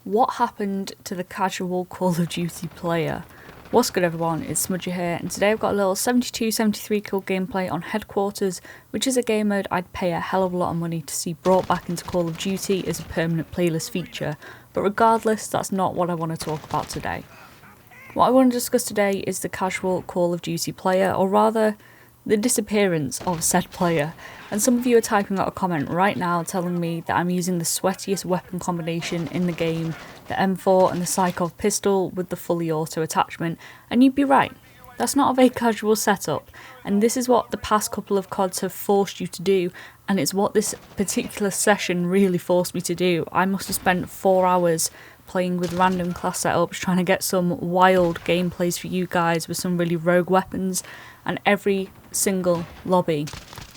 What happened to the casual Call of Duty player? What's good everyone, it's Smudger here, and today I've got a little 72-73 kill gameplay on Headquarters, which is a game mode I'd pay a hell of a lot of money to see brought back into Call of Duty as a permanent playlist feature, but regardless, that's not what I want to talk about today. What I want to discuss today is the casual Call of Duty player, or rather, the disappearance of said player. And some of you are typing out a comment right now telling me that I'm using the sweatiest weapon combination in the game, the M4 and the Psychov pistol with the fully auto attachment, and you'd be right. That's not a very casual setup, and this is what the past couple of CODs have forced you to do, and it's what this particular session really forced me to do. I must have spent 4 hours playing with random class setups, trying to get some wild gameplays for you guys with some really rogue weapons, and every single lobby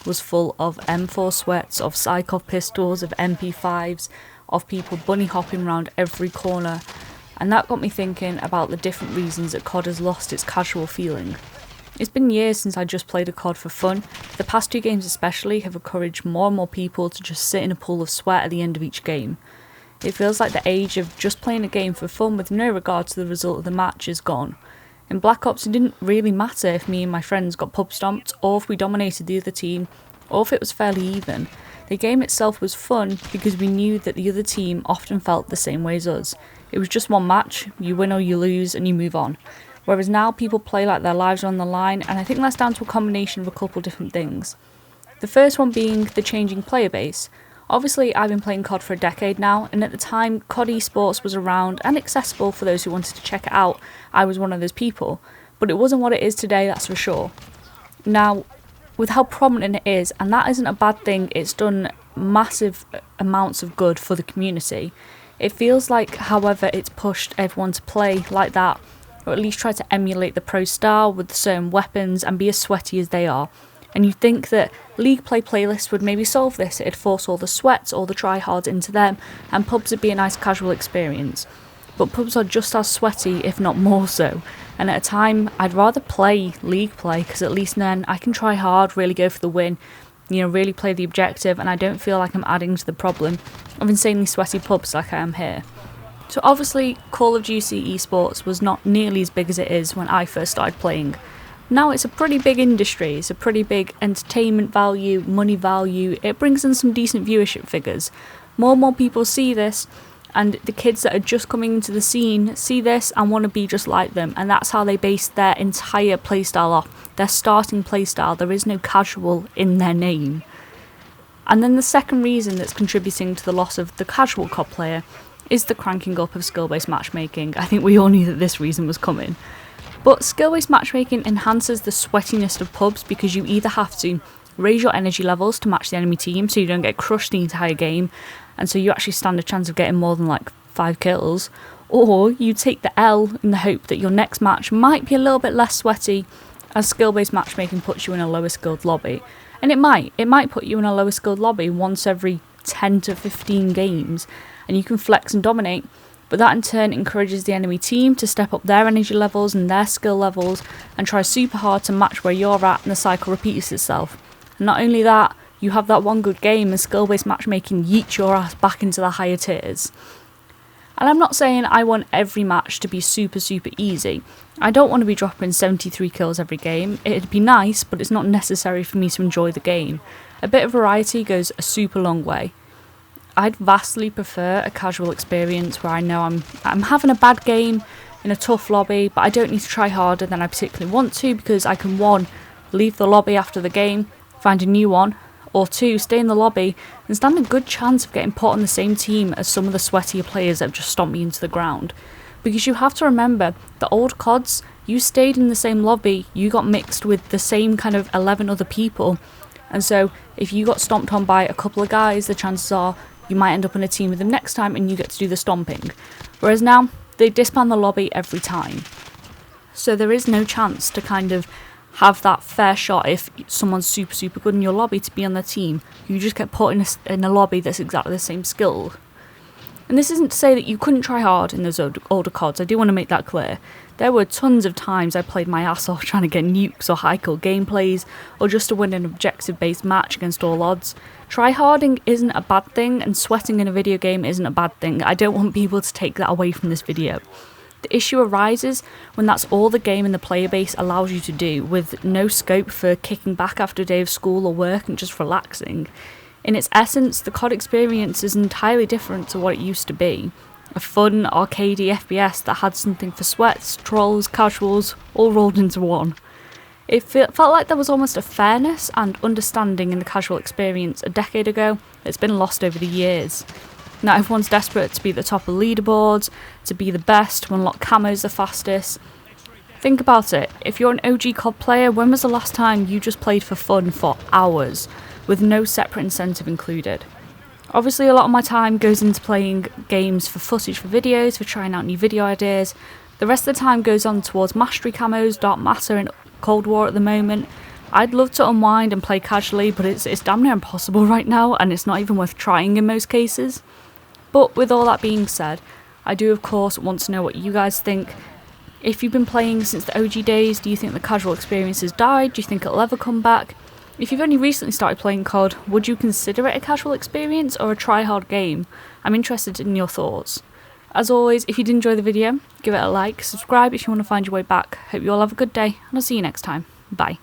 was full of M4 sweats, of Psychov pistols, of MP5s, of people bunny hopping around every corner, and that got me thinking about the different reasons that COD has lost its casual feeling. It's been years since I just played a COD for fun. The past 2 games especially have encouraged more and more people to just sit in a pool of sweat at the end of each game. It feels like the age of just playing a game for fun with no regard to the result of the match is gone. In Black Ops, it didn't really matter if me and my friends got pub stomped, or if we dominated the other team, or if it was fairly even. The game itself was fun because we knew that the other team often felt the same way as us. It was just one match, you win or you lose and you move on. Whereas now people play like their lives are on the line, and I think that's down to a combination of a couple different things. The first one being the changing player base. Obviously, I've been playing COD for a decade now, and at the time, COD esports was around and accessible for those who wanted to check it out. I was one of those people, but it wasn't what it is today, that's for sure. Now, with how prominent it is, and that isn't a bad thing, it's done massive amounts of good for the community. It feels like, however, it's pushed everyone to play like that, or at least try to emulate the pro style with certain weapons and be as sweaty as they are. And you'd think that League Play playlists would maybe solve this. It'd force all the sweats, all the tryhards into them, and pubs would be a nice casual experience. But pubs are just as sweaty, if not more so. And at a time, I'd rather play League Play, because at least then I can try hard, really go for the win, really play the objective, and I don't feel like I'm adding to the problem of insanely sweaty pubs like I am here. So obviously, Call of Duty esports was not nearly as big as it is when I first started playing. Now it's a pretty big industry, it's a pretty big entertainment value, money value, it brings in some decent viewership figures. More and more people see this, and the kids that are just coming into the scene see this and want to be just like them, and that's how they base their entire playstyle off, their starting playstyle. There is no casual in their name. And then the second reason that's contributing to the loss of the casual COD player is the cranking up of skill-based matchmaking. I think we all knew that this reason was coming. But skill-based matchmaking enhances the sweatiness of pubs because you either have to raise your energy levels to match the enemy team so you don't get crushed the entire game, and so you actually stand a chance of getting more than like 5 kills, or you take the L in the hope that your next match might be a little bit less sweaty, as skill-based matchmaking puts you in a lower skilled lobby. And it might put you in a lower skilled lobby once every 10 to 15 games, and you can flex and dominate. But that in turn encourages the enemy team to step up their energy levels and their skill levels and try super hard to match where you're at, and the cycle repeats itself. And not only that, you have that one good game and skill-based matchmaking yeets your ass back into the higher tiers. And I'm not saying I want every match to be super easy. I don't want to be dropping 73 kills every game. It'd be nice, but it's not necessary for me to enjoy the game. A bit of variety goes a super long way. I'd vastly prefer a casual experience where I know I'm having a bad game in a tough lobby, but I don't need to try harder than I particularly want to, because I can 1, leave the lobby after the game, find a new one, or 2, stay in the lobby and stand a good chance of getting put on the same team as some of the sweatier players that have just stomped me into the ground. Because you have to remember, the old CODs, you stayed in the same lobby, you got mixed with the same kind of 11 other people, and so if you got stomped on by a couple of guys, the chances are you might end up in a team with them next time and you get to do the stomping. Whereas now, they disband the lobby every time. So there is no chance to kind of have that fair shot if someone's super good in your lobby to be on their team. You just get put in a lobby that's exactly the same skill. And this isn't to say that you couldn't try hard in those older CODs, I do want to make that clear. There were tons of times I played my ass off trying to get nukes or high kill gameplays, or just to win an objective-based match against all odds. Tryharding isn't a bad thing, and sweating in a video game isn't a bad thing. I don't want people to take that away from this video. The issue arises when that's all the game and the player base allows you to do, with no scope for kicking back after a day of school or work and just relaxing. In its essence, the COD experience is entirely different to what it used to be. A fun, arcadey FPS that had something for sweats, trolls, casuals, all rolled into one. It felt like there was almost a fairness and understanding in the casual experience a decade ago that's been lost over the years. Now everyone's desperate to be at the top of leaderboards, to be the best, to unlock camos the fastest. Think about it, if you're an OG COD player, when was the last time you just played for fun for hours, with no separate incentive included? Obviously a lot of my time goes into playing games for footage for videos, for trying out new video ideas. The rest of the time goes on towards mastery camos, Dark Matter and Cold War at the moment. I'd love to unwind and play casually, but it's damn near impossible right now, and it's not even worth trying in most cases. But with all that being said, I do of course want to know what you guys think. If you've been playing since the OG days, do you think the casual experience has died? Do you think it'll ever come back? If you've only recently started playing COD, would you consider it a casual experience or a try-hard game? I'm interested in your thoughts. As always, if you did enjoy the video, give it a like, subscribe if you want to find your way back. Hope you all have a good day, and I'll see you next time. Bye.